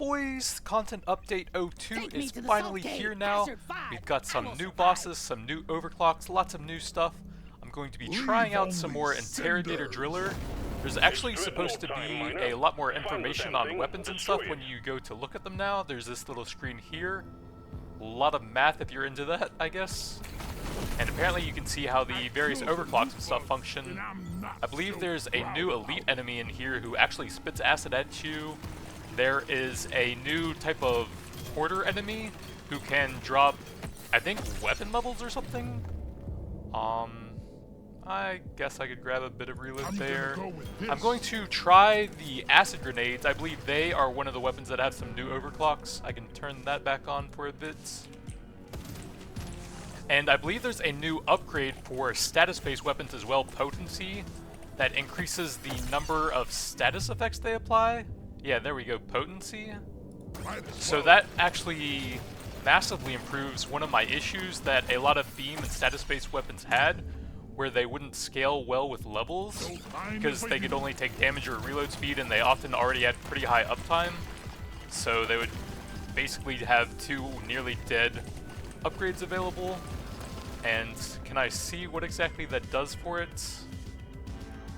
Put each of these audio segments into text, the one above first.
boys? Content Update 02 is finally here now. We've got some new bosses, some new overclocks, lots of new stuff. I'm going to be trying out some more Interrogator Driller. There's actually supposed to be a lot more information on weapons and stuff when you go to look at them now. There's this little screen here. A lot of math if you're into that, I guess. And apparently you can see how the various overclocks and stuff function. I believe there's a new elite enemy in here who actually spits acid at you. There is a new type of hoarder enemy who can drop, I think, weapon levels or something? I guess I could grab a bit of reload there. I'm going to try the acid grenades. I believe they are one of the weapons that have some new overclocks. I can turn that back on for a bit. And I believe there's a new upgrade for status-based weapons as well, potency, that increases the number of status effects they apply. Yeah, there we go, potency. So that actually massively improves one of my issues that a lot of beam and status-based weapons had, where they wouldn't scale well with levels, because they could only take damage or reload speed, and they often already had pretty high uptime. So they would basically have two nearly dead upgrades available. And can I see what exactly that does for it?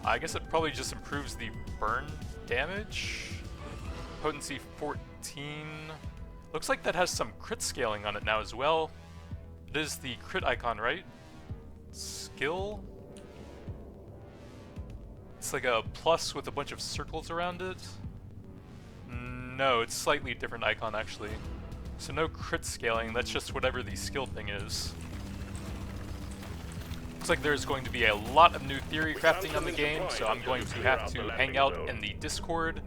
I guess it probably just improves the burn damage. Potency 14. Looks like that has some crit scaling on it now as well. It is the crit icon, right? Skill? It's like a plus with a bunch of circles around it. No, it's slightly different icon actually. So no crit scaling, that's just whatever the skill thing is. Looks like there's going to be a lot of new theory crafting on the game, so I'm going to have to hang out in the Discord.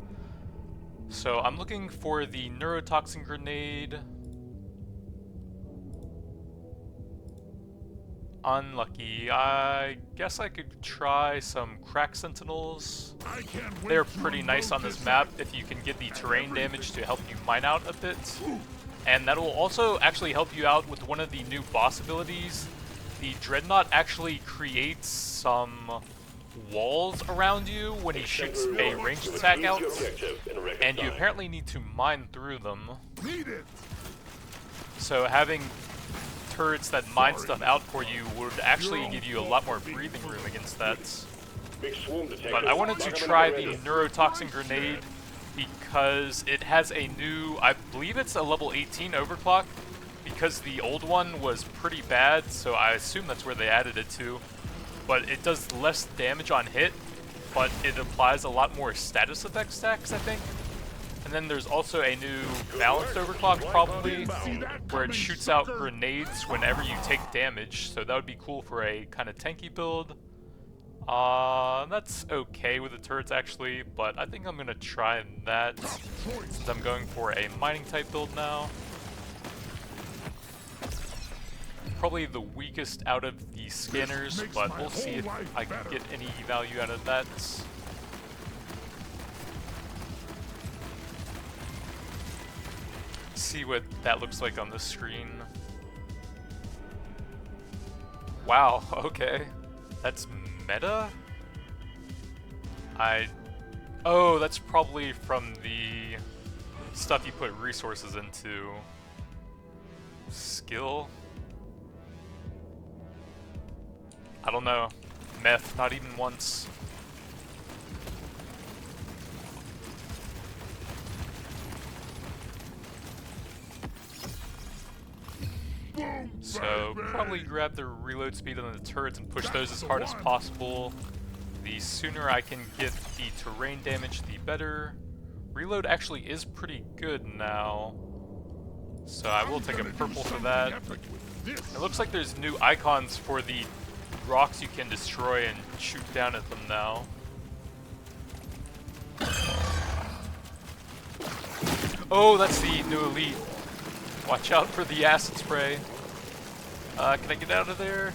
So I'm looking for the neurotoxin grenade. Unlucky. I guess I could try some crack sentinels. They're pretty nice on this map if you can get the terrain damage to help you mine out a bit. And that will also actually help you out with one of the new boss abilities. The Dreadnought actually creates some walls around you when he shoots a ranged attack out, and you apparently need to mine through them. So having turrets that mine stuff out for you would actually give you a lot more breathing room against that. But I wanted to try the neurotoxin grenade because it has a new, I believe it's a level 18 overclock, because the old one was pretty bad, so I assume that's where they added it to. But it does less damage on hit, but it applies a lot more status effect stacks, I think. And then there's also a new balanced overclock, probably, where it shoots out grenades whenever you take damage, so that would be cool for a kind of tanky build. That's okay with the turrets, actually, but I think I'm going to try that, since I'm going for a mining type build now. Probably the weakest out of the scanners, but we'll see if I can get any value out of that. See what that looks like on the screen. Wow, okay. That's meta? Oh, that's probably from the stuff you put resources into. Skill? I don't know. Meth, not even once. So, probably grab the reload speed on the turrets and push those as hard as possible. The sooner I can get the terrain damage, the better. Reload actually is pretty good now, so I will take a purple for that. It looks like there's new icons for the rocks you can destroy and shoot down at them now. Oh, that's the new elite. Watch out for the acid spray. Can I get out of there?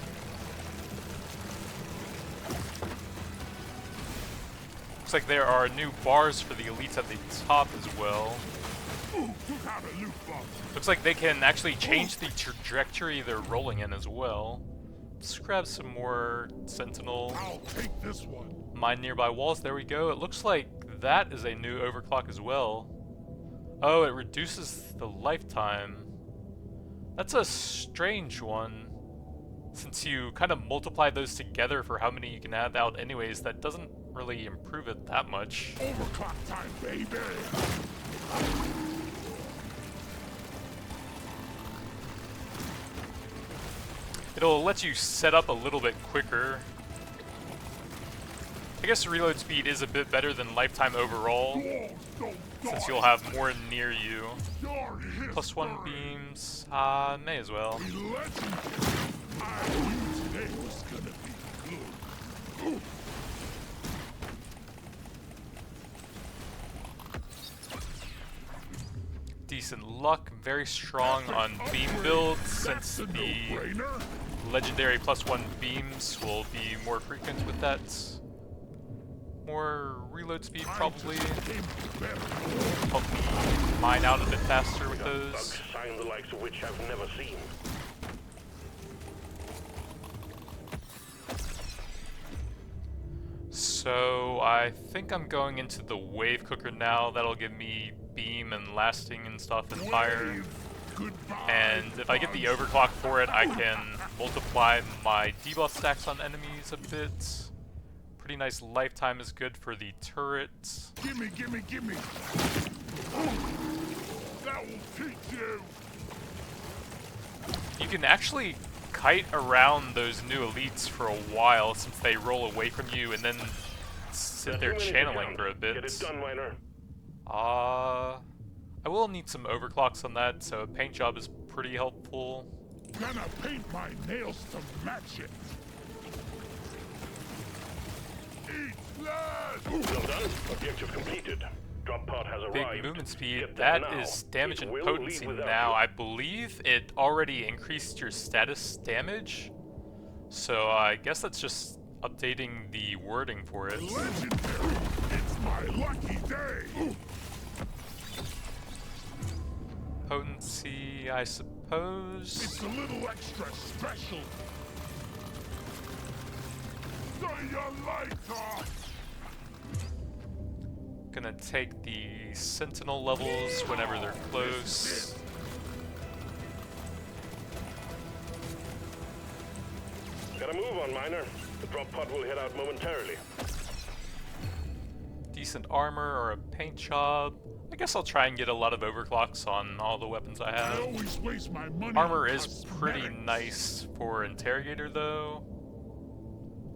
Looks like there are new bars for the elites at the top as well. Looks like they can actually change the trajectory they're rolling in as well. Let's grab some more sentinel. Mine nearby walls, there we go. It looks like that is a new overclock as well. Oh, it reduces the lifetime. That's a strange one. Since you kind of multiply those together for how many you can have out anyways, that doesn't really improve it that much. Overclock time, baby! It'll let you set up a little bit quicker. I guess reload speed is a bit better than lifetime overall, since you'll have more near you. +1 beams, may as well. Decent luck, very strong on beam builds, since the legendary +1 beams will be more frequent with that. More reload speed probably. Help me mine out a bit faster with those. Sign the likes of which I've never seen. So I think I'm going into the wave cooker now. That'll give me beam and lasting and stuff and fire. And if I get the overclock for it, I can multiply my debuff stacks on enemies a bit. Pretty nice lifetime is good for the turrets. Gimme! That will teach you! You can actually kite around those new elites for a while since they roll away from you and then sit there channeling for a bit. Get it done, miner. I will need some overclocks on that, so a paint job is pretty helpful. Gonna paint my nails to match it. Eat blood! Well done. Objective completed. Drop pod has arrived. Big movement speed, Get there that now. is damage It and will potency lead without now. you. I believe it already increased your status damage, so I guess that's just updating the wording for it. Legendary! It's my lucky day! Potency, I suppose. It's a little extra special. Say your lights off! Gonna take the sentinel levels whenever they're close. Gotta move on, miner. The drop pod will head out momentarily. Decent armor or a paint job. I guess I'll try and get a lot of overclocks on all the weapons I I have. always waste my money Armor on is pretty cosmetics. nice for Interrogator though.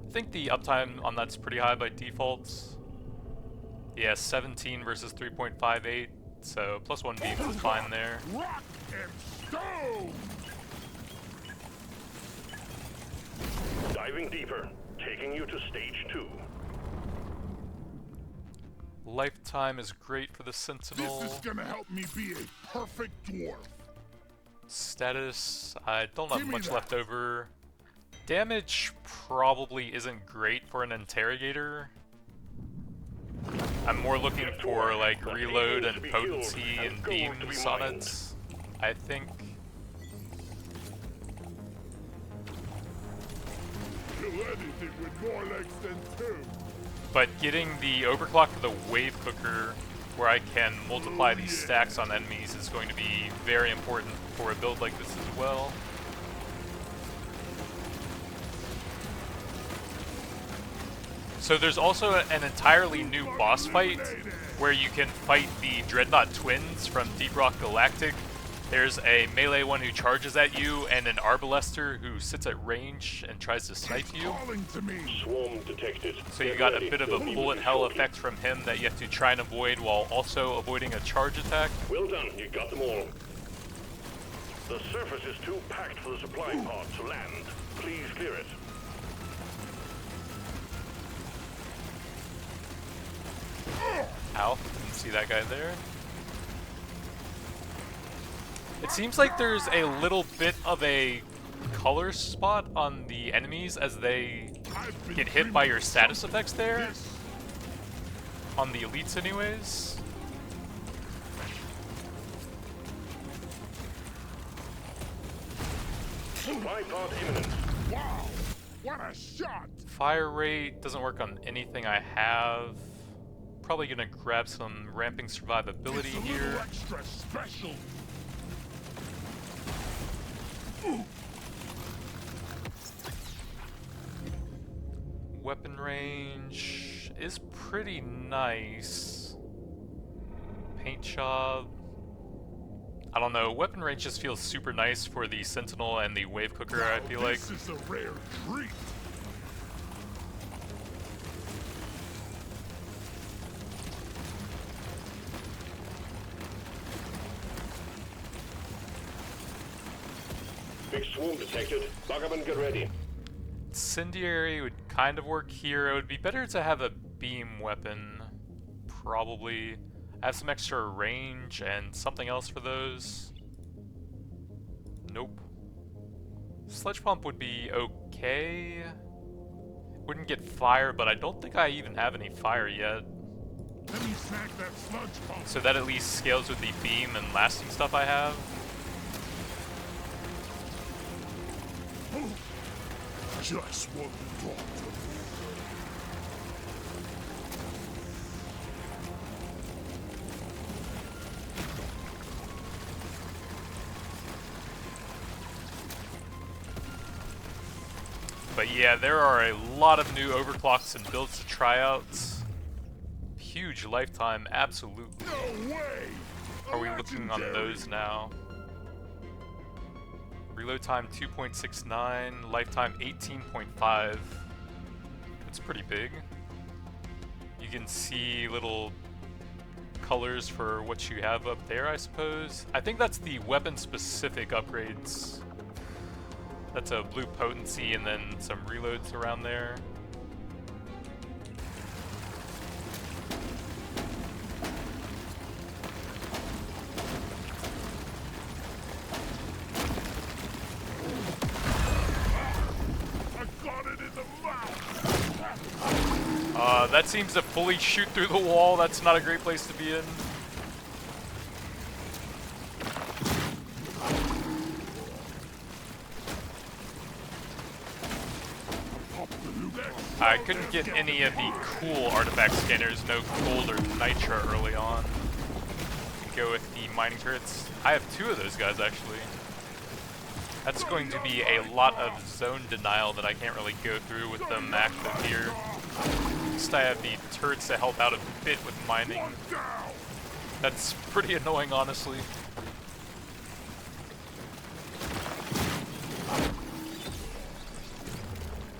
I think the uptime on that's pretty high by default. Yeah, 17 versus 3.58, so +1 beams is fine there. Rock and stone! Diving deeper, taking you to stage 2. Lifetime is great for the Sentinel. This is gonna help me be a perfect dwarf. Status, I don't have Give me much that. left over. Damage probably isn't great for an Interrogator. I'm more looking for like reload and potency and beams on it, I think. Kill anything with more legs than two. But getting the overclock for the wave cooker, where I can multiply these stacks on enemies, is going to be very important for a build like this as well. So there's also an entirely new boss fight where you can fight the Dreadnought twins from Deep Rock Galactic. There's a melee one who charges at you and an arbalester who sits at range and tries to snipe you. Calling to me. Swarm detected. So you got a bit of a bullet hell effect from him that you have to try and avoid while also avoiding a charge attack. Well done, you got them all. The surface is too packed for the supply pod to land. Please clear it. Ow, didn't see that guy there. It seems like there's a little bit of a color spot on the enemies as they get hit by your status effects there. On the elites anyways. Supply pod imminent. Wow, what a shot! Fire rate doesn't work on anything I have. probably gonna grab some ramping survivability here. Extra special. Weapon range is pretty nice. Paint job. I don't know, weapon range just feels super nice for the Sentinel and the Wave Cooker, I feel like. This is a rare treat. Big swarm detected. Buggerman, get ready. Incendiary would kind of work here. It would be better to have a beam weapon, probably. I have some extra range and something else for those. Nope. Sludge pump would be okay. Wouldn't get fire, but I don't think I even have any fire yet. Let me snack that sludge pump. So that at least scales with the beam and lasting stuff I have. Just what we talked about. But yeah, there are a lot of new overclocks and builds to try out. Huge lifetime, absolutely. No way! Are we looking on those now? Reload time 2.69, lifetime 18.5. That's pretty big. You can see little colors for what you have up there, I suppose. I think that's the weapon-specific upgrades. That's a blue potency and then some reloads around there. That seems to fully shoot through the wall. That's not a great place to be in. I couldn't get any of the cool artifact scanners, no gold or nitra early on. Go with the mining turrets. I have two of those guys actually. That's going to be a lot of zone denial that I can't really go through with them active here. At least I have the turrets to help out a bit with mining. That's pretty annoying, honestly.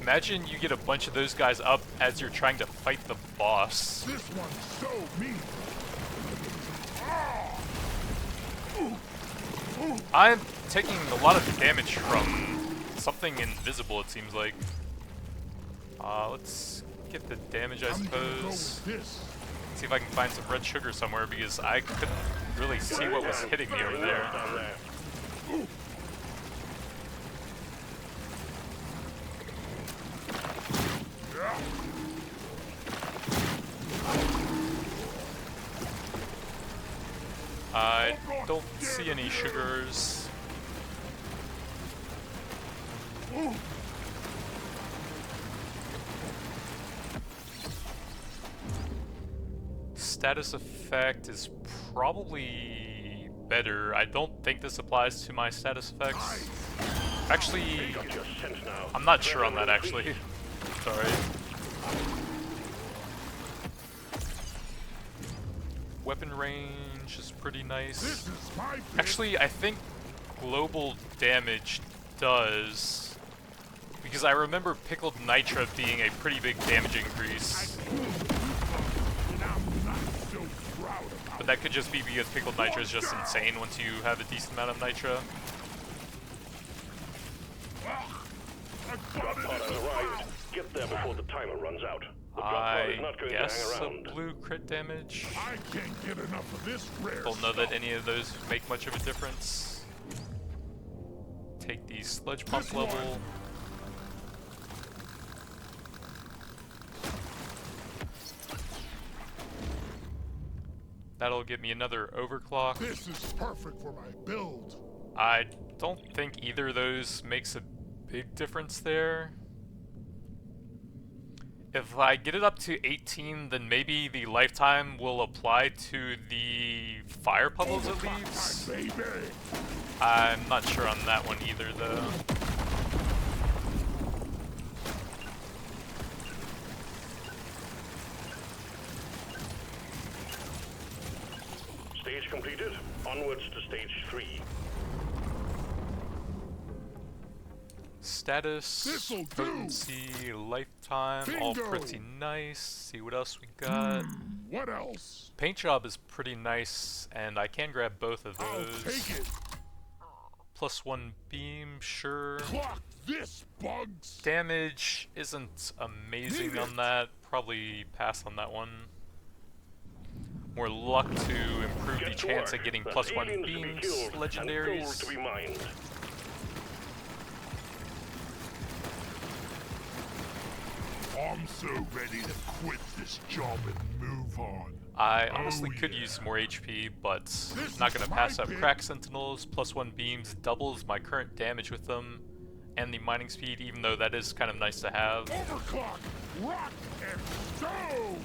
Imagine you get a bunch of those guys up as you're trying to fight the boss. This one's so mean. I'm taking a lot of damage from something invisible, it seems like. Let's get the damage, I suppose. See if I can find some red sugar somewhere, because I couldn't really see what was hitting me over there. I don't see any sugars. Status effect is probably better. I don't think this applies to my status effects. Actually, I'm not sure on that actually. Sorry. Weapon range is pretty nice. Actually, I think global damage does, because I remember pickled nitra being a pretty big damage increase. But that could just be because pickled nitra is just insane once you have a decent amount of nitra. Get there before the timer runs out. I guess a blue crit damage. I can't get enough of this rare Don't know that any of those make much of a difference. Take the sludge pump level. That'll give me another overclock. This is perfect for my build. I don't think either of those makes a big difference there. If I get it up to 18, then maybe the lifetime will apply to the fire puddles it leaves. I'm not sure on that one either, though. Stage completed. Onwards to stage 3. Status, potency, lifetime, all pretty nice. See what else we got. What else? Paint job is pretty nice, and I can grab both of those. I'll take it. +1 beam, sure. Clock this, bugs. Damage isn't amazing on that. Probably pass on that one. More luck to improve the chance at getting +1 beams, legendaries. To be mined. I'm so ready to quit this job and move on. I honestly could use some more HP, but not gonna pass up crack sentinels. +1 beams doubles my current damage with them, and the mining speed, even though that is kind of nice to have. Overclock, rock, and stone.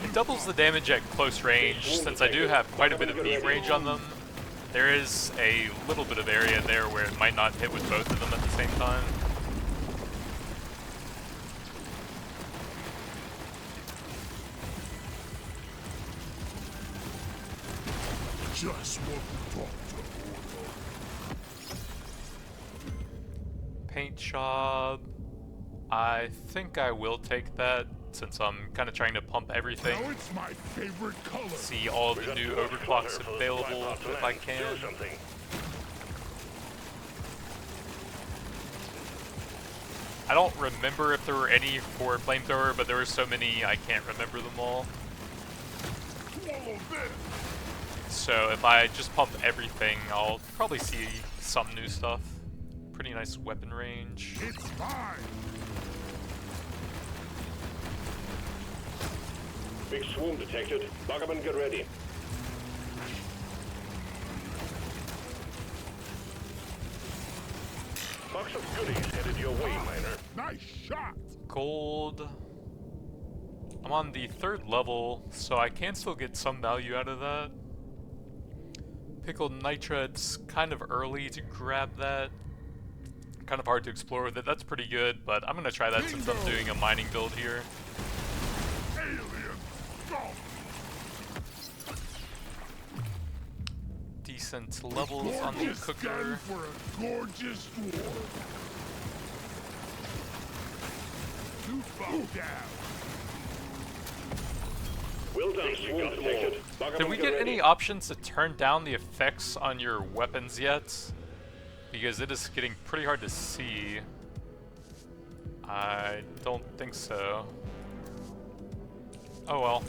It doubles the damage at close range. Since I do have quite a bit of beam range on them, there is a little bit of area there where it might not hit with both of them at the same time. Just want to talk to Paint job. I think I will take that, since I'm kind of trying to pump everything. Now it's my favorite color. See all the new overclocks available if I can. I don't remember if there were any for flamethrower, but there were so many I can't remember them all. So if I just pump everything, I'll probably see some new stuff. Pretty nice weapon range. It's mine. Big swarm detected. Buggerman, get ready. Box of goodies headed your way, miner. Nice shot. Gold. I'm on the 3rd level, so I can still get some value out of that. Pickled nitra, it's kind of early to grab that. Kind of hard to explore with it. That's pretty good, but I'm gonna try that since I'm doing a mining build here. Decent levels on the cooker. For a gorgeous dwarf. Too far down. Well done, swarm detected. Buggerman, Did we get any options to turn down the effects on your weapons yet? Because it is getting pretty hard to see. I don't think so. Oh well.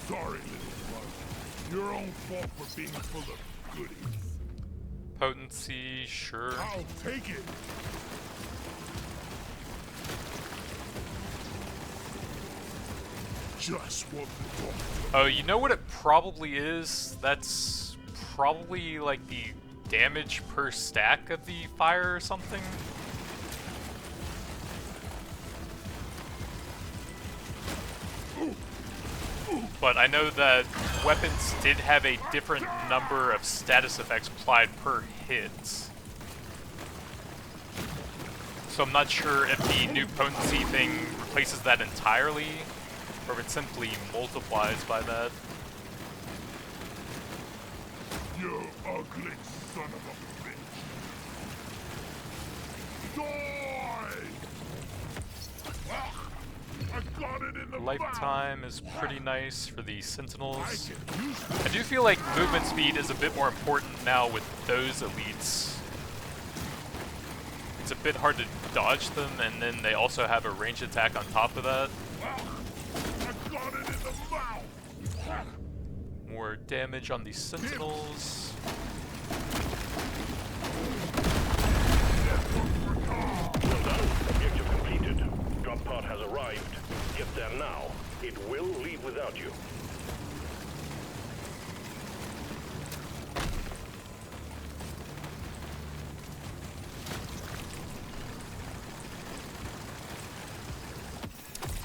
Sorry, little bug. Your own fault for being full of goodies. Potency, sure. I'll take it. Just what the dog. Oh, you know what it probably is? That's probably like the damage per stack of the fire or something. But I know that weapons did have a different number of status effects applied per hit. So I'm not sure if the new potency thing replaces that entirely, or if it simply multiplies by that. You ugly son of a bitch. Die! Ah, I got it in the Lifetime is pretty nice for the sentinels. I can use I do feel like movement speed is a bit more important now with those elites. It's a bit hard to dodge them, and then they also have a ranged attack on top of that. I got it in the mouth. more damage on these sentinels. Well done. Objective completed. Drop pod has arrived. Get there now. It will leave without you.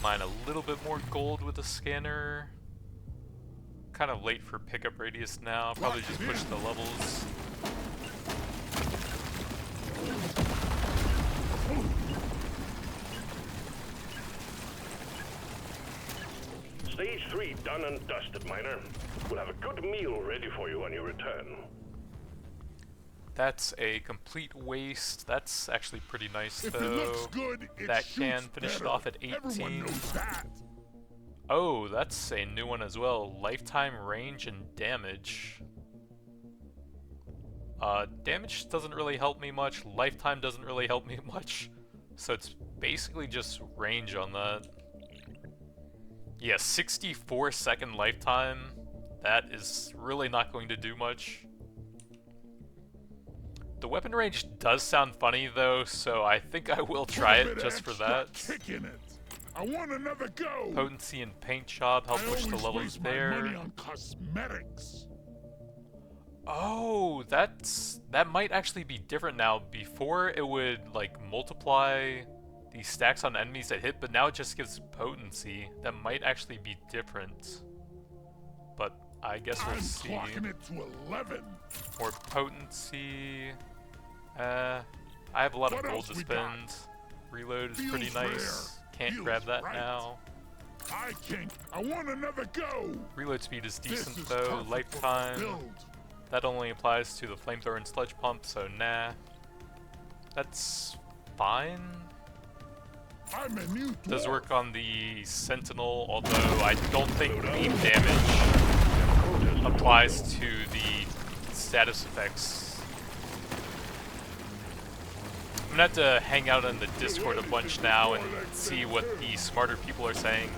Mine a little bit more gold with the scanner. Kind of late for pickup radius now. Probably just push the levels. Stage 3 done and dusted, Miner. We'll have a good meal ready for you when you return. That's a complete waste. That's actually pretty nice, If though. it looks good, it That shoots can finish it better. off at 18. Everyone knows that. Oh, that's a new one as well. Lifetime range and damage. Damage doesn't really help me much. Lifetime doesn't really help me much. So it's basically just range on that. Yeah, 64-second lifetime. That is really not going to do much. The weapon range does sound funny though, so I think I will try it just for that. Kick in it. I want another go. Potency and paint job help push the levels waste my there. money on cosmetics. Oh, that might actually be different now. Before it would like multiply the stacks on enemies that hit, but now it just gives potency. That might actually be different. But I guess we'll see. I'm clocking it to 11. More potency. I have a lot of What gold else to we spend. got? Reload is Feels pretty nice. rare. Can't Feels grab that right. now. I want another go. Reload speed is decent This is though. perfect for Lifetime. build. That only applies to the flamethrower and sludge pump, so nah. That's fine. I'm a new dwarf. Does work on the sentinel, although I don't think beam damage applies to the status effects. I'm gonna have to hang out in the Discord a bunch now and see what the smarter people are saying,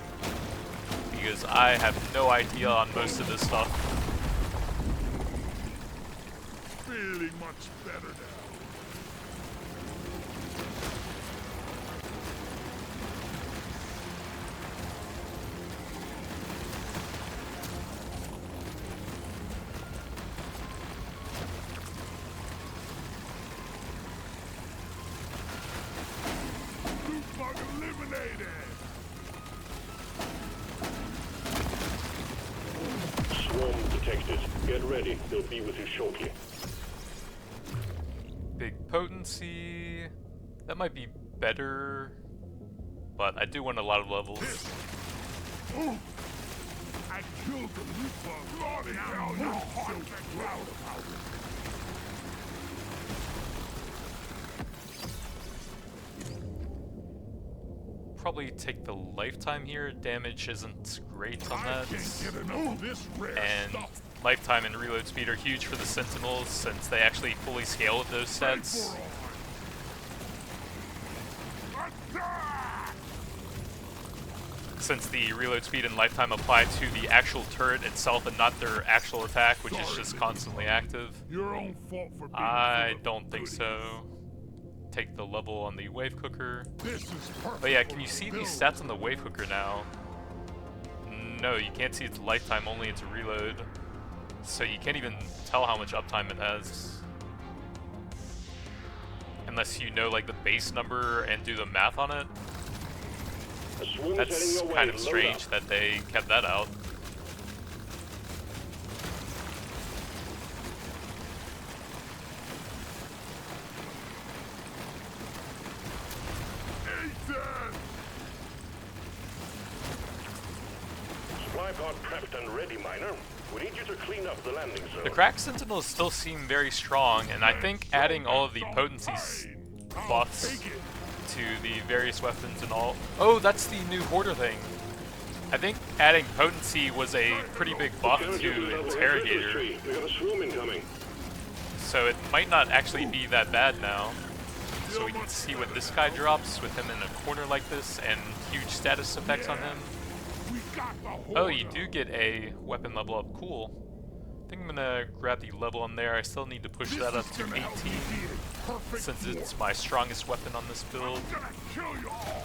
because I have no idea on most of this stuff. Feeling much better now. Loot bug eliminated. Swarm detected. Get ready. They'll be with you shortly. Big potency. That might be better, but I do want a lot of levels. Ooh. I killed the loot bug. Bloody hell, you're so proud about it. Probably take the lifetime here. Damage isn't great on I that. can't get enough of this rare And stuff. lifetime and reload speed are huge for the sentinels since they actually fully scale with those sets. Attack! Since the reload speed and lifetime apply to the actual turret itself and not their actual attack, which is just constantly active. Your own fault for being I full of don't think goodies. so. Take the level on the wave cooker. This is perfect. But yeah, for can you the see build. these stats on the wave hooker now? No, you can't see its lifetime, only its reload. So you can't even tell how much uptime it has. Unless you know like the base number and do the math on it. A swarm is heading That's your way. kind of Load strange up. that they kept that out. Ethan! Supply pod prepped and ready, Miner. We need you to clean up the landing zone. The crack sentinels still seem very strong, and I think adding all of the potency buffs Take it. to the various weapons and all. Oh, that's the new hoarder thing. I think adding potency was a pretty big buff to interrogator, We got a swarm incoming. so it might not actually be that bad now. So we can see what this guy drops with him in a corner like this and huge status effects on him. We got the Oh, you hoarder. do get a weapon level up. Cool. think I'm gonna grab the level on there. I still need to push that up to 18 since it's my strongest weapon on this build. I'm gonna kill you all.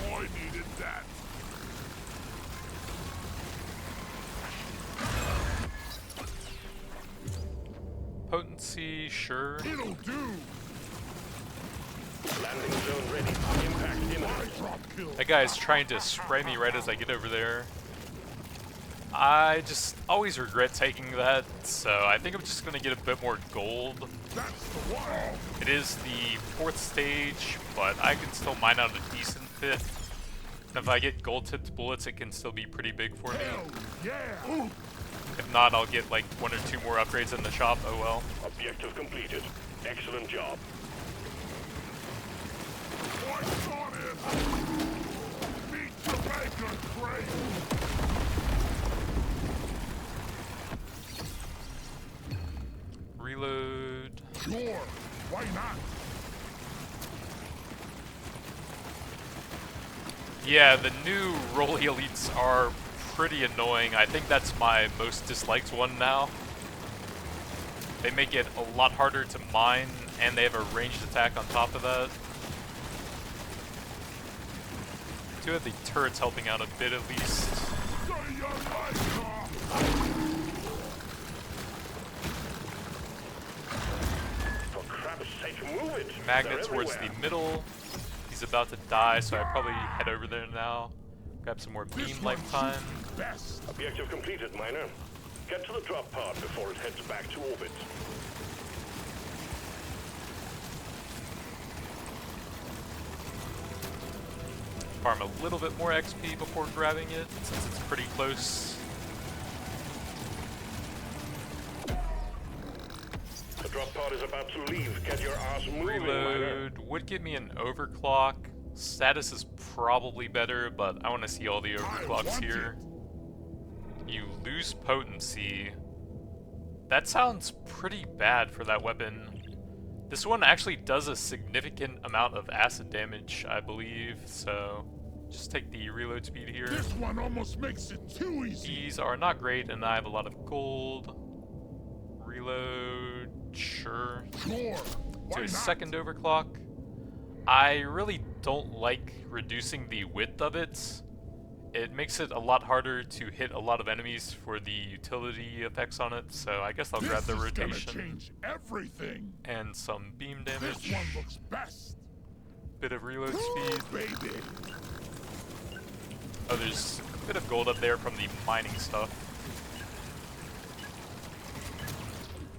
Oh, I needed that. Potency, sure. It'll do. Landing zone ready. Impact imminent. Drop kill. That guy's trying to spray me right as I get over there. I just always regret taking that, so I think I'm just gonna get a bit more gold. That's the one. It is the 4th stage, but I can still mine out a decent bit. And if I get gold-tipped bullets, it can still be pretty big for me. Hell yeah. Ooh. If not, I'll get like 1 or 2 more upgrades in the shop, oh well. Objective completed. Excellent job. What's on it? Meet Jamaica, Craig. Reload. Sure. Why not? Yeah, the new Rolly Elites are pretty annoying. I think that's my most disliked one now. They make it a lot harder to mine, and they have a ranged attack on top of that. Two of the turrets helping out a bit at least. Stay your life off. For crap's sake, move it! Magnet They're towards everywhere. the middle. He's about to die, so I probably head over there now. Grab some more beam This one lifetime. shoots best. Objective completed, miner. Get to the drop pod before it heads back to orbit. Farm a little bit more XP before grabbing it, since it's pretty close. The drop pod is about to leave. Get your ass moving, miner. Reload would give me an overclock. Status is probably better, but I want to see all the overclocks here. You lose potency. That sounds pretty bad for that weapon. This one actually does a significant amount of acid damage, I believe, so just take the reload speed here. This one almost makes it too easy. These are not great, and I have a lot of gold. Reload, sure. Sure. To Why a not? second overclock. I really don't like reducing the width of it. It makes it a lot harder to hit a lot of enemies for the utility effects on it, so I guess I'll grab the This is gonna rotation change everything. and some beam damage. This one looks best. Bit of reload speed. Baby. Oh, there's a bit of gold up there from the mining stuff.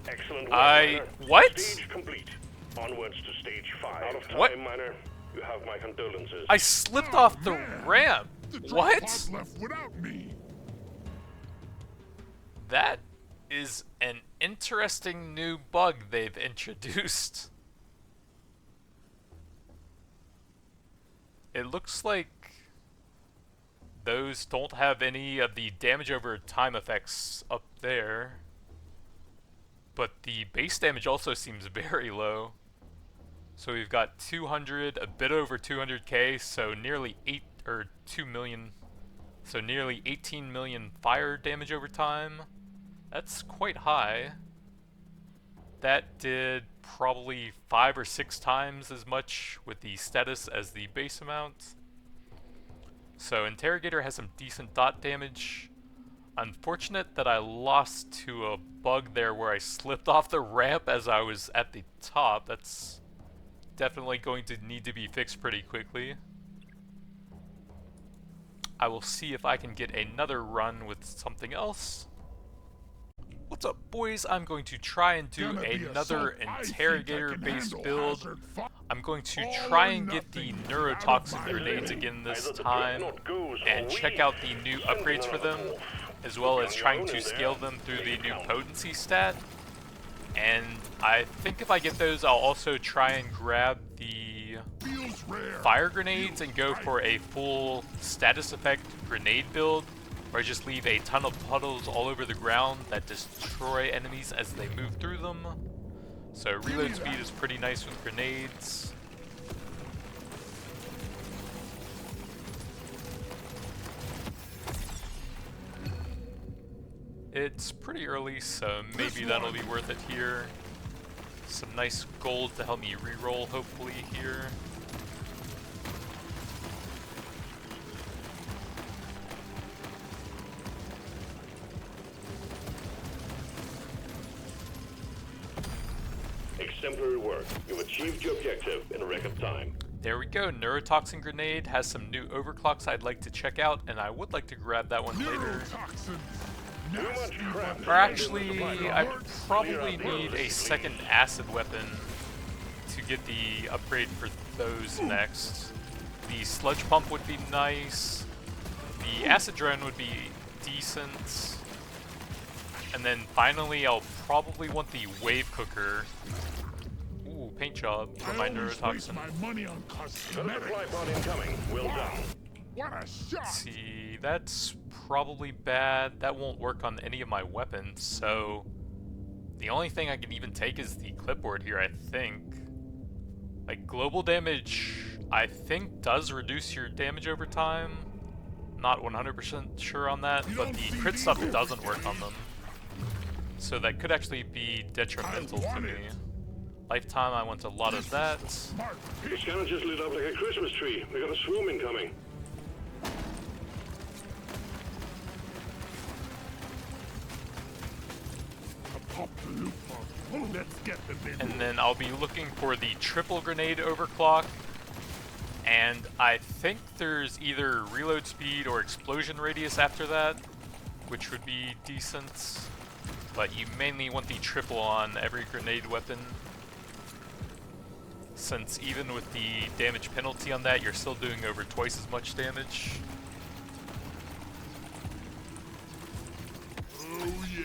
Excellent work, I... miner. what? Stage complete. Onwards to stage 5. Out of time, What? miner. You have my condolences. I slipped Oh, off the man. ramp! The drop What? pod left without me. That is an interesting new bug they've introduced. It looks like those don't have any of the damage over time effects up there. But the base damage also seems very low. So we've got 200, a bit over 200k, so nearly 2 million. So nearly 18 million fire damage over time. That's quite high. That did probably 5 or 6 times as much with the status as the base amount. So Interrogator has some decent dot damage. Unfortunate that I lost to a bug there where I slipped off the ramp as I was at the top. That's definitely going to need to be fixed pretty quickly. I will see if I can get another run with something else. What's up, boys? I'm going to try and do Gonna be another assault. I think I interrogator-based can build. handle hazard fi- I'm going to All try or and get the nothing. neurotoxin Out of my grenades way. again this Either the time, dreadnought goes or and we check out the new send upgrades for another them, dwarf. as well Look as on trying your to own scale in there. them through Make the it new count. potency stat. And I think if I get those, I'll also try and grab the Feels rare. fire grenades and go for a full status effect grenade build, where I just leave a ton of puddles all over the ground that destroy enemies as they move through them. So reload speed is pretty nice with grenades. It's pretty early, so maybe that'll be worth it here. Some nice gold to help me reroll, hopefully, here. Exemplary work. You've achieved your objective in record time. There we go. Neurotoxin Grenade has some new overclocks I'd like to check out, and I would like to grab that one later. Too much crap. Or actually, I probably need a second acid weapon to get the upgrade for those next. The sludge pump would be nice. The acid drone would be decent. And then finally, I'll probably want the wave cooker. Ooh, paint job for my neurotoxin. Another supply pod incoming. Well done. What a shot! See, that's probably bad. That won't work on any of my weapons, so the only thing I can even take is the clipboard here, I think. Like, global damage, I think, does reduce your damage over time. Not 100% sure on that, but the crit stuff doesn't work on them. So that could actually be detrimental to me. Lifetime, I want a lot of that. The scanner just lit up like a Christmas tree. We got a swarm incoming. Let's get the big And then I'll be looking for the triple grenade overclock. And I think there's either reload speed or explosion radius after that, which would be decent. But you mainly want the triple on every grenade weapon, since even with the damage penalty on that, you're still doing over twice as much damage. Oh yeah!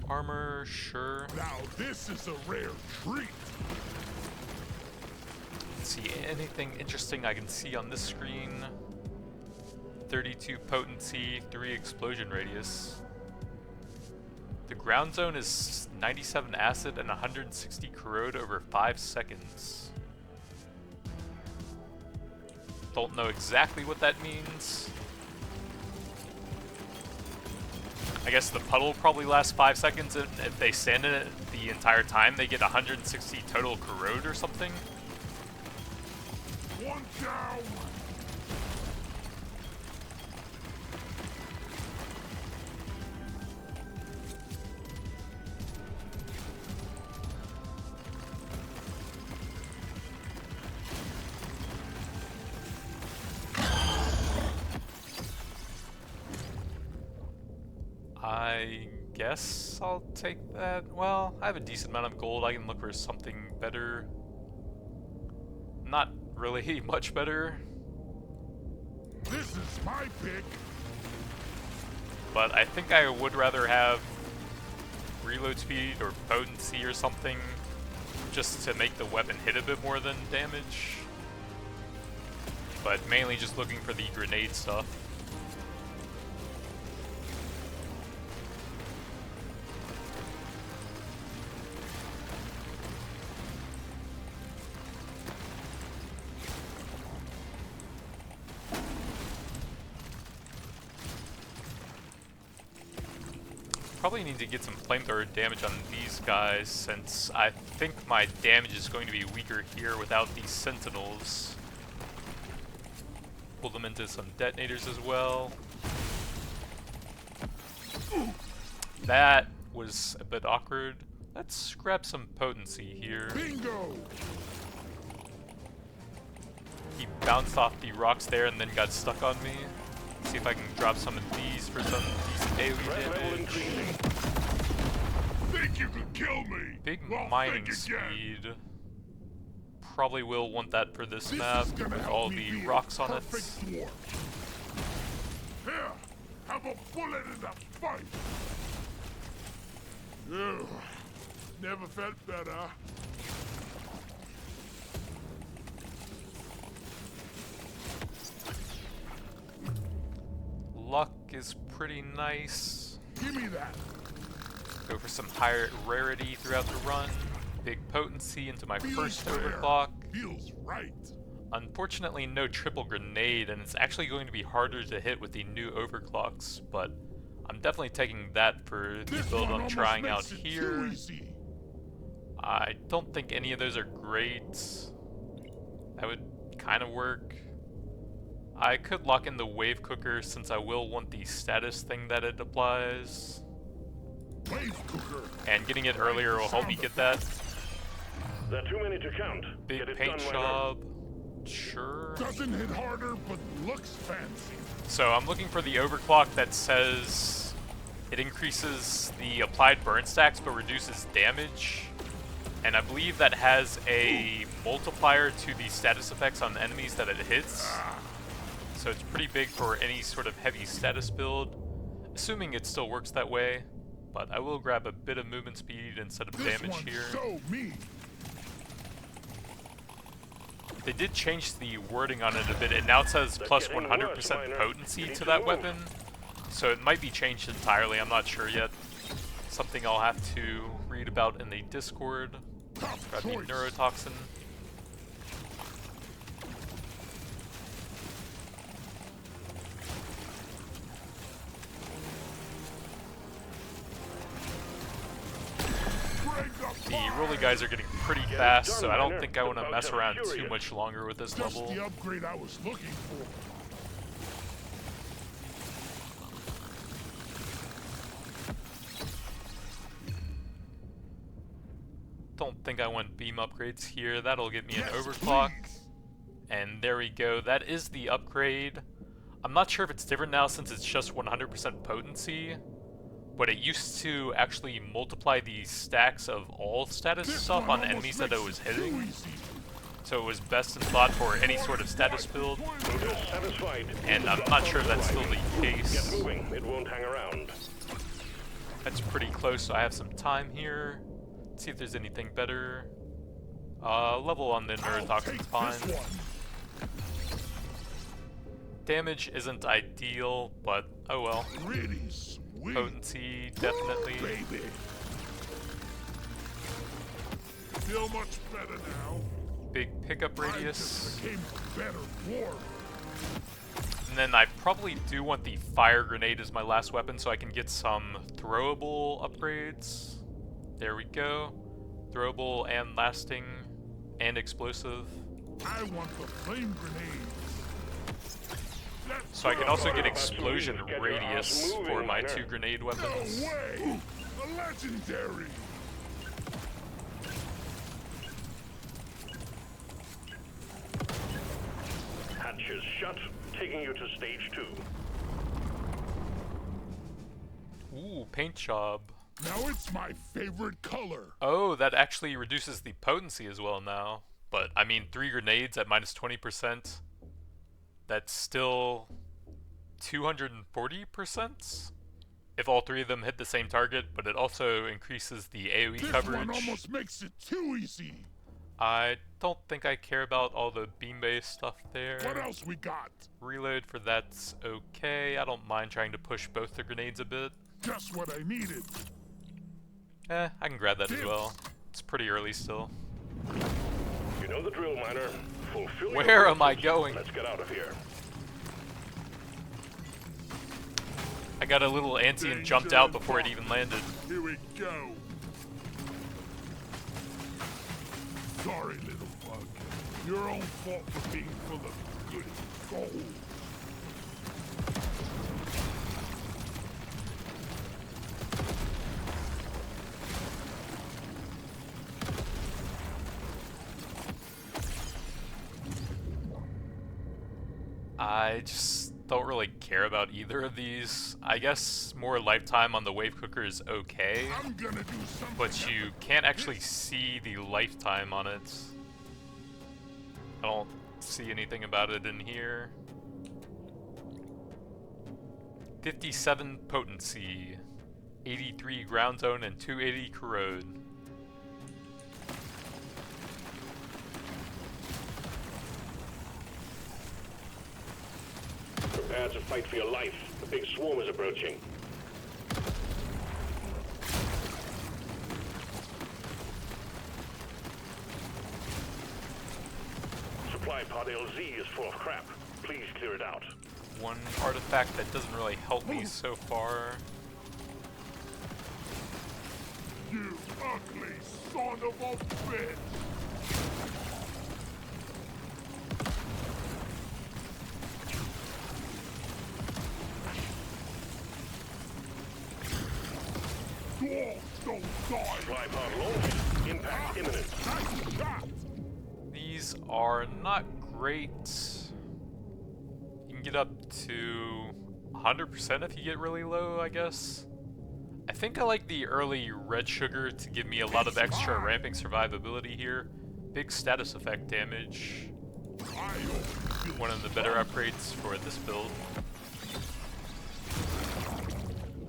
Armor, sure. Now this is a rare treat. Let's see, anything interesting I can see on this screen? 32 potency, 3 explosion radius. The ground zone is 97 acid and 160 corrode over 5 seconds. Don't know exactly what that means. I guess the puddle probably lasts 5 seconds, and if they stand in it the entire time, they get 160 total corrode or something. One down. I guess I'll take that. Well, I have a decent amount of gold. I can look for something better. Not really much better, This is my pick. but I think I would rather have reload speed or potency or something, just to make the weapon hit a bit more than damage. But mainly just looking for the grenade stuff. Probably need to get some flamethrower damage on these guys, since I think my damage is going to be weaker here without these sentinels. Pull them into some detonators as well. That was a bit awkward. Let's grab some potency here. Bingo. He bounced off the rocks there and then got stuck on me. See if I can drop some of these for some decent AoE damage. Think you could kill me? Big Well, mining think again. speed. Probably will want that for this map, Is gonna with help all me the be a rocks on it. perfect dwarf. Here, have a bullet in the fight. Ugh, never felt better. Luck is pretty nice. Give me that. Go for some higher rarity throughout the run. Big potency into my first Feels rare. overclock. Feels right. Unfortunately, no triple grenade, and it's actually going to be harder to hit with the new overclocks, but I'm definitely taking that for the build I'm trying out here. I don't think any of those are great. That would kind of work. I could lock in the wave cooker since I will want the status thing that it applies. And getting it earlier will help me get that. There are too many to count. Big paint job. Sure. Doesn't hit harder, but looks fancy. So I'm looking for the overclock that says it increases the applied burn stacks but reduces damage. And I believe that has a multiplier to the status effects on enemies that it hits. So it's pretty big for any sort of heavy status build, assuming it still works that way. But I will grab a bit of movement speed instead of damage here. So me. They did change the wording on it a bit, and now it says plus 100% potency to that weapon. So it might be changed entirely, I'm not sure yet. Something I'll have to read about in the Discord. Grab the neurotoxin. The rolly guys are getting pretty fast, so I don't think I want to mess around too much longer with this level. Just the upgrade I was looking for. Don't think I want beam upgrades here. That'll get me an overclock. And there we go. That is the upgrade. I'm not sure if it's different now since it's just 100% potency. But it used to actually multiply the stacks of all status stuff on enemies that it was hitting. So it was best in slot for any sort of status build. And I'm not sure if that's still the case. Get moving. It won't hang around. That's pretty close, so I have some time here. Let's see if there's anything better. Level on the neurotoxin's fine. Damage isn't ideal, but oh well. Potency, definitely. Feel much better now. Big pickup radius. Better war. And then I probably do want the fire grenade as my last weapon so I can get some throwable upgrades. There we go. Throwable and lasting and explosive. I want the flame grenade. So I can also get explosion radius for my 2 grenade weapons. No way! A legendary! Hatches shut, taking you to stage 2. Ooh, paint job. Now it's my favorite color. Oh, that actually reduces the potency as well now. But, I mean, 3 grenades at minus 20%. That's still 240% if all 3 of them hit the same target, but it also increases the AoE coverage. This one almost makes it too easy. I don't think I care about all the beam-based stuff there. What else we got? Reload for that's okay. I don't mind trying to push both the grenades a bit. Just what I needed. I can grab that as well. It's pretty early still. You know the drill, miner. Fulfill your Where am I purpose. going? Let's get out of here. I got a little antsy and jumped out before it even landed. Here we go. Sorry, little bug. Your own fault for being full of good gold. I just don't really care about either of these. I guess more lifetime on the wave cooker is okay, I'm gonna do something. but you can't actually see the lifetime on it. I don't see anything about it in here. 57 potency, 83 ground zone, and 280 corrode. Prepare to fight for your life. The big swarm is approaching. Supply pod LZ is full of crap. Please clear it out. one artifact that doesn't really help me so far. You ugly son of a bitch! Dwarf, don't die! Supply pod launched. Impact imminent. Nice shot! These are not great. You can get up to 100% if you get really low, I guess. I think I like the early red sugar to give me a lot of extra ramping survivability here. Big status effect damage. One of the better upgrades for this build.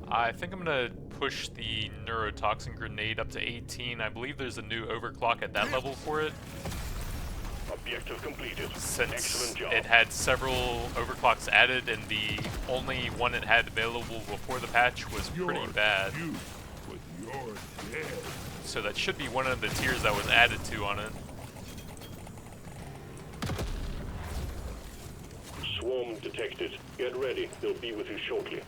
I think I'm gonna push the neurotoxin grenade up to 18. I believe there's a new overclock at that level for it. Objective completed. Since Excellent job. it had several overclocks added and the only one it had available before the patch was pretty bad. But you're dead. So that should be one of the tiers that was added to on it. Swarm detected. Get ready. They'll be with you shortly.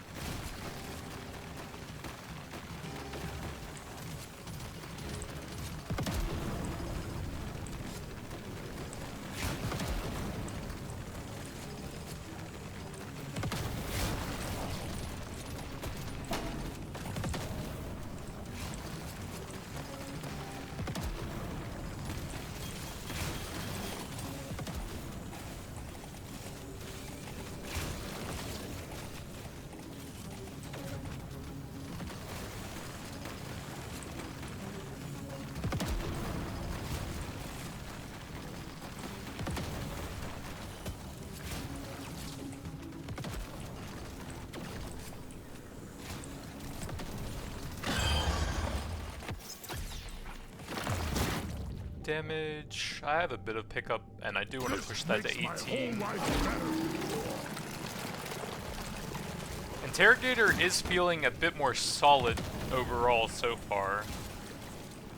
Damage, I have a bit of pickup and I do want to push that to 18. Interrogator is feeling a bit more solid overall so far.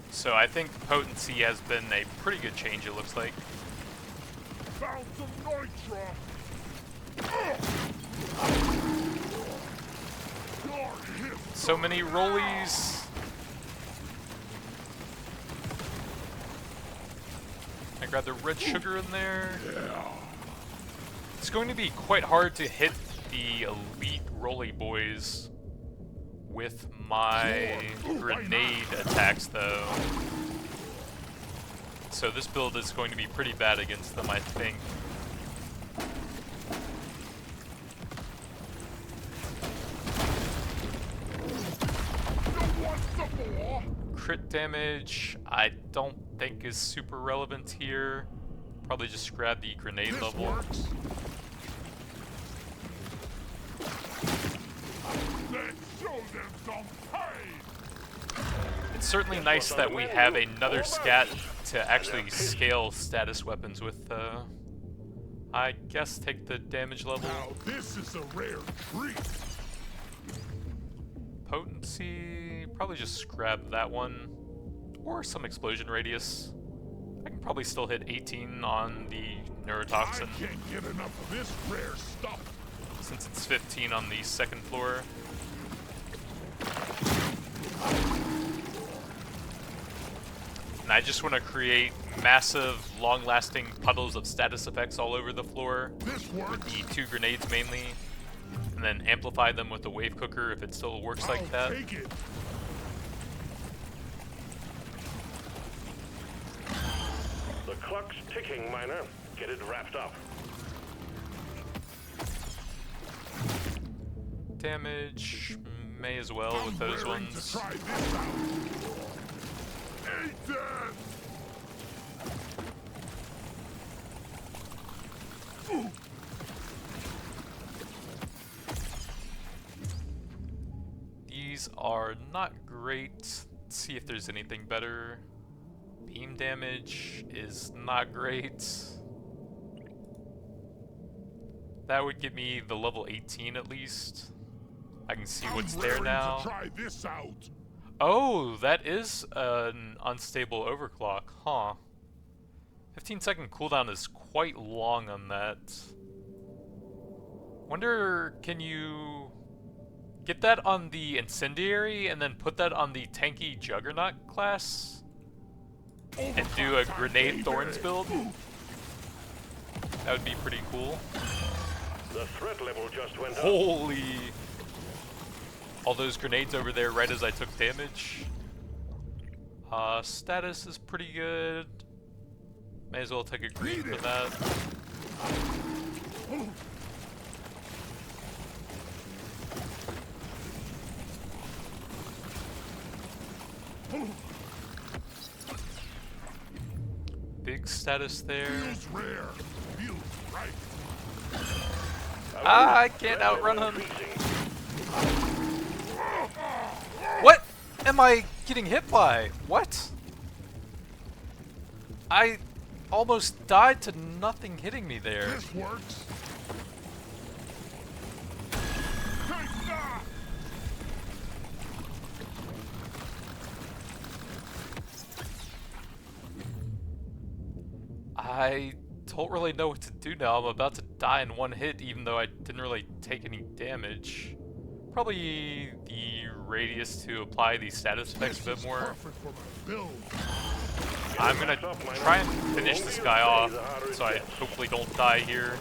So I think potency has been a pretty good change, it looks like. Found some nitro. So many rollies. I grab the red sugar in there. It's going to be quite hard to hit the elite rolly boys with my grenade attacks though. So this build is going to be pretty bad against them, I think. Crit damage, I don't think is super relevant here. Probably just grab the grenade level. It's certainly nice that we have another scat to actually scale status weapons with. I guess take the damage level. Now this is a rare treat. Potency, probably just grab that one, or some explosion radius. I can probably still hit 18 on the neurotoxin. I can't get enough of this rare stuff. Since it's 15 on the second floor. And I just want to create massive, long-lasting puddles of status effects all over the floor with the 2 grenades mainly. And then amplify them with the wave cooker if it still works like that. Take it. The clock's ticking, Miner. Get it wrapped up. Damage, may as well with those ones. Try this out. Ethan! These are not great. Let's see if there's anything better. Beam damage is not great. That would give me the level 18 at least. I can see what's there now. Try this out. Oh, that is an unstable overclock, huh? 15-second cooldown is quite long on that. Wonder, can you get that on the Incendiary and then put that on the tanky Juggernaut class? And do a Grenade Thorns build? That would be pretty cool. The threat level just went up. Holy! All those grenades over there right as I took damage. Status is pretty good. May as well take a green for that. Big status there. Feels rare. Feels right. Ah, I can't outrun him. What am I getting hit by? What? I almost died to nothing hitting me there. This works. I don't really know what to do now. I'm about to die in one hit, even though I didn't really take any damage. Probably the radius to apply these status effects a bit more. Perfect for my build. I'm gonna try and finish this guy off, so I hopefully don't die here.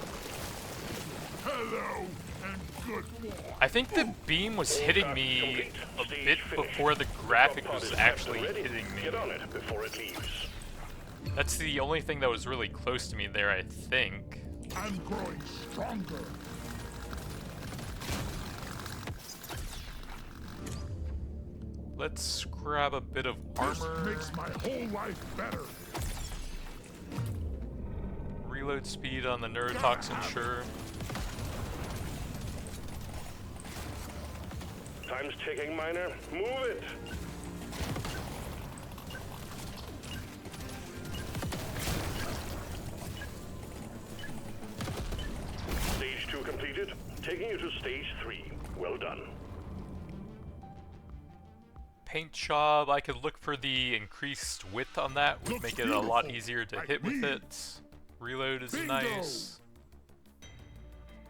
Hello and good luck. I think the beam was hitting me a bit before the graphic was actually hitting me. Get on it before it leaves. That's the only thing that was really close to me there, I think. I'm growing stronger. Let's grab a bit of armor. This makes my whole life better. Reload speed on the neurotoxin, sure. Time's ticking, Miner. Move it. Stage 2 completed. Taking you to stage 3. Well done. Paint job, I could look for the increased width on that, would make it a lot easier to hit with it. Reload is nice.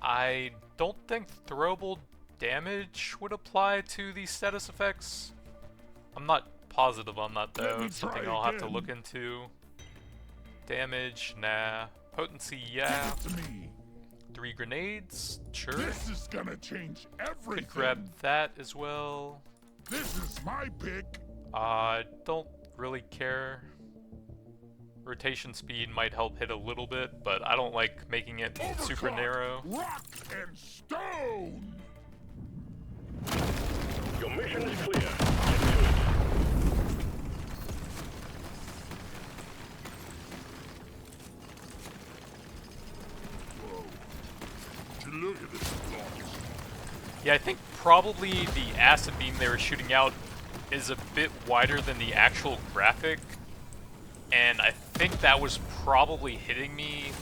I don't think throwable damage would apply to these status effects. I'm not positive on that though, it's something I'll have to look into. Damage, nah. Potency, yeah. 3 grenades, sure. This is gonna change everything. Could grab that as well. This is my pick. I don't really care. Rotation speed might help hit a little bit, but I don't like making it super narrow. Rock and stone. Your mission is clear. Get to it. Whoa. Look at this block. Yeah, I think probably the acid beam they were shooting out is a bit wider than the actual graphic, and I think that was probably hitting me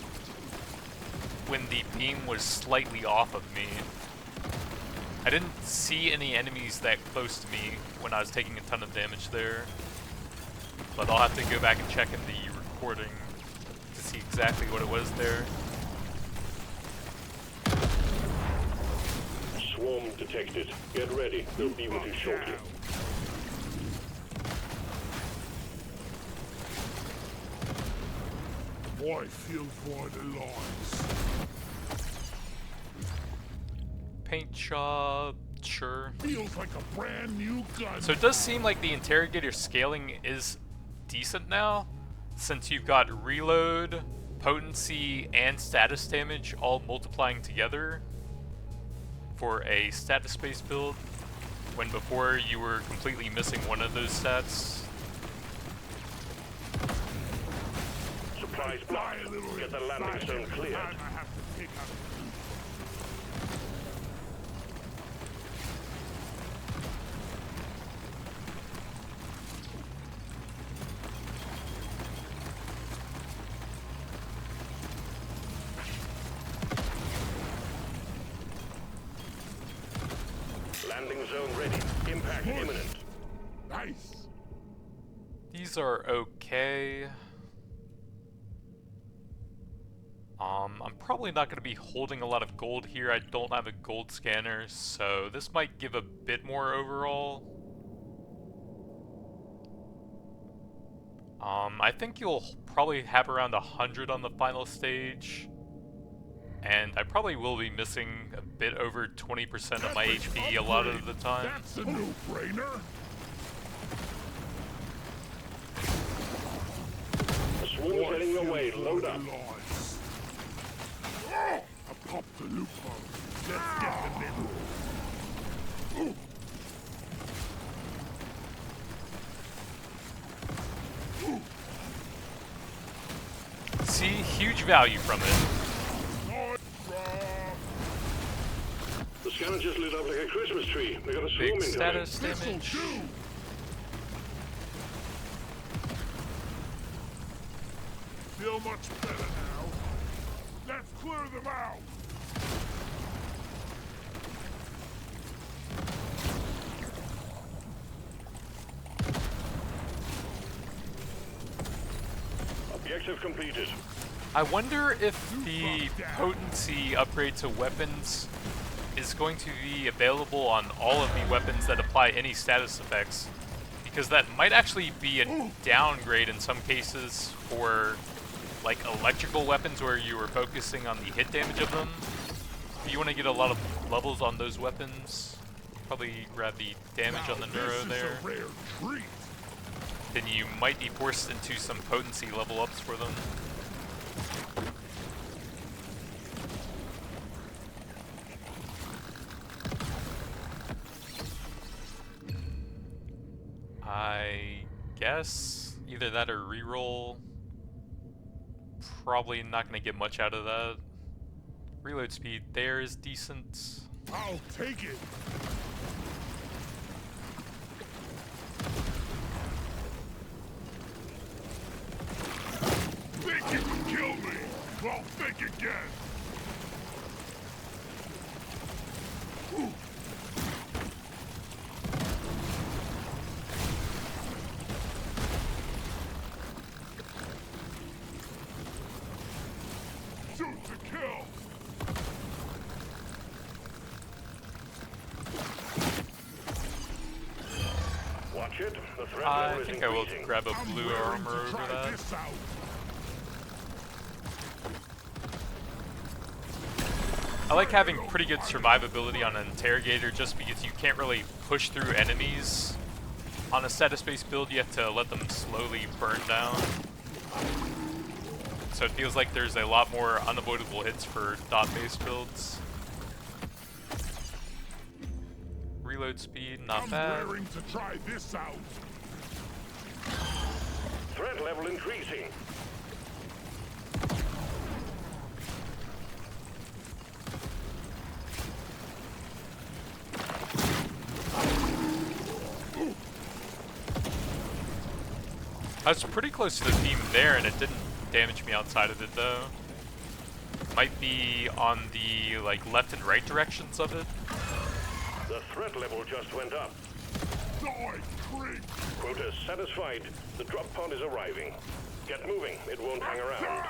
when the beam was slightly off of me. I didn't see any enemies that close to me when I was taking a ton of damage there, but I'll have to go back and check in the recording to see exactly what it was there. Swarm detected. Get ready. They'll be with you shortly. Boy, feels for the lines. Paint job, sure. Feels like a brand new gun. So it does seem like the interrogator scaling is decent now, since you've got reload, potency, and status damage all multiplying together for a status-based build, when before you were completely missing one of those stats. Supplies blocked. Get the landing zone cleared. I have to take out. Landing zone ready. Impact imminent. Nice. These are okay. I'm probably not going to be holding a lot of gold here. I don't have a gold scanner, so this might give a bit more overall. I think you'll probably have around 100 on the final stage. And I probably will be missing a bit over 20% of my HP a lot of the time. That's a no-brainer. The swarm's heading your way. Load up. I popped the loophole. Let's get the middle. See, huge value from it. The scanner just lit up like a Christmas tree. We got a swarm Big incoming. status damage. Feel much better now. Let's clear them out. Objective completed. I wonder if the potency upgrade to weapons is going to be available on all of the weapons that apply any status effects, because that might actually be a downgrade in some cases for like electrical weapons where you were focusing on the hit damage of them. If you want to get a lot of levels on those weapons, probably grab the damage on the neuro there. Rare treat. Then you might be forced into some potency level ups for them. I guess either that or reroll. Probably not going to get much out of that. Reload speed there is decent. I'll take it. Think you can kill me? Well, think again. Shoot to kill. Watch it. The threat I level is think I will increasing. grab a I'm blue raring armor to over try that. this out. I like having pretty good survivability on an interrogator just because you can't really push through enemies. On a status-based build, you have to let them slowly burn down. So it feels like there's a lot more unavoidable hits for dot-based builds. Reload speed, not I'm bad. raring to try this out. Threat level increasing. I was pretty close to the beam there, and it didn't damage me outside of it, though. Might be on the like left and right directions of it. The threat level just went up. Die, creep. Quota satisfied. The drop pod is arriving. Get moving. It won't hang around.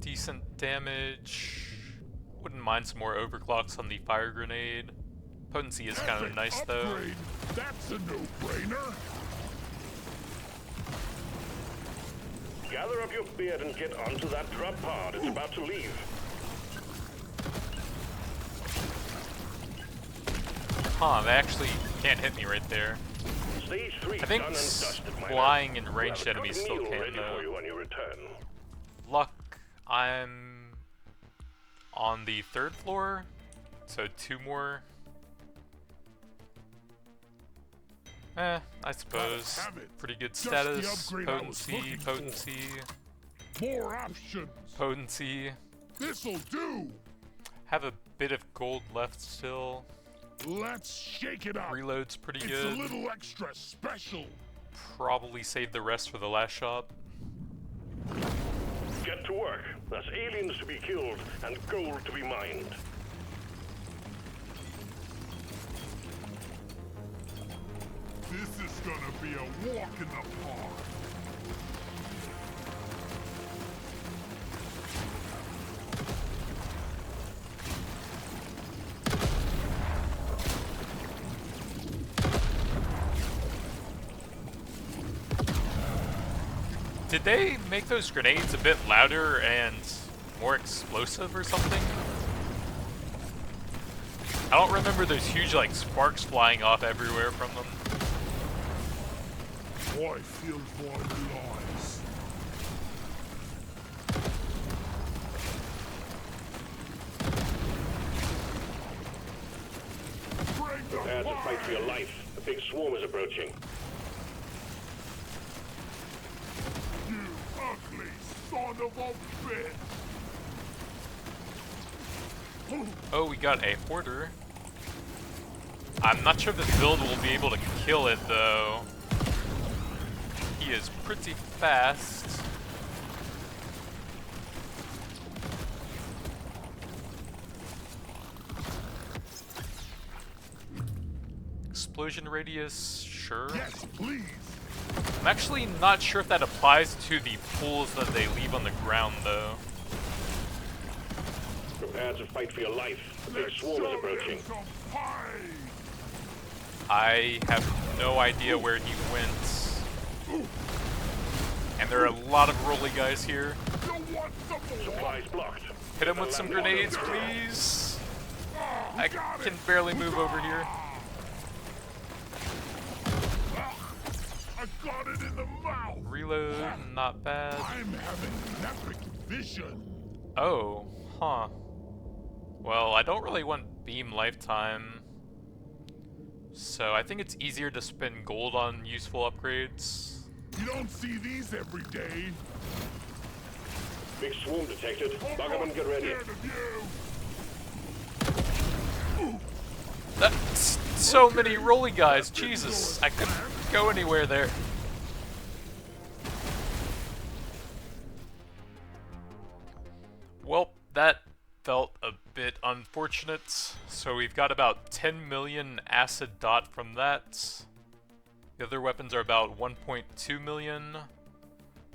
Decent damage. Wouldn't mind some more overclocks on the fire grenade. Potency is kind of Epic nice, though. upgrade. That's a no-brainer. Gather up your beard and get onto that drop pod. It's about to leave. Huh, they actually can't hit me right there. Stage 3 I think done and dusted, my flying man. and ranged We'll have a enemies good still meal can, ready though. for you on your return. Luck, I'm on the 3rd floor, so 2 more. I suppose. have it. Pretty good Just the status. upgrade I was Potency, looking for. potency, More options. potency. This'll do. Have a bit of gold left still. Let's shake it up. Reload's pretty It's good. a little extra special. Probably save the rest for the last shot. Get to work. There's aliens to be killed and gold to be mined. gonna be a walk in the park. Did they make those grenades a bit louder and more explosive or something? I don't remember those huge, like, sparks flying off everywhere from them. I feel vitalized. Prepare to fight for your life. A big swarm is approaching. You ugly son of a bitch! Oh, we got a hoarder. I'm not sure if this build will be able to kill it, though. He is pretty fast. Explosion radius, sure. Yes, please. I'm actually not sure if that applies to the pools that they leave on the ground, though. Prepare to fight for your life. A big swarm is approaching. I have no idea where he went. And there are a lot of rolly guys here. Supplies blocked. Hit him with some grenades, please. I can barely move over here. I got it in the mouth. Reload, not bad. I'm having an epic vision. Oh, huh. Well, I don't really want beam lifetime. So I think it's easier to spend gold on useful upgrades. You don't see these every day. Big swarm detected. Buggerman, get ready. That's so many rolly guys, Jesus. I couldn't go anywhere there. Well, that felt a bit unfortunate. So we've got about 10 million acid dot from that. The other weapons are about 1.2 million.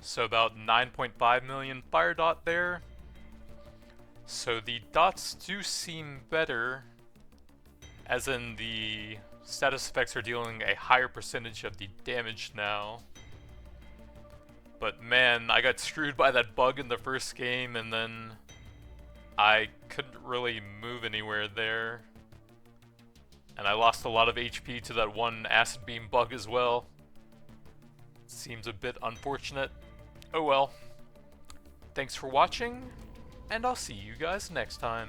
So about 9.5 million fire dot there. So the dots do seem better, as in the status effects are dealing a higher percentage of the damage now. But man, I got screwed by that bug in the first game, and then I couldn't really move anywhere there. And I lost a lot of HP to that one acid beam bug as well. Seems a bit unfortunate. Oh well. Thanks for watching, and I'll see you guys next time.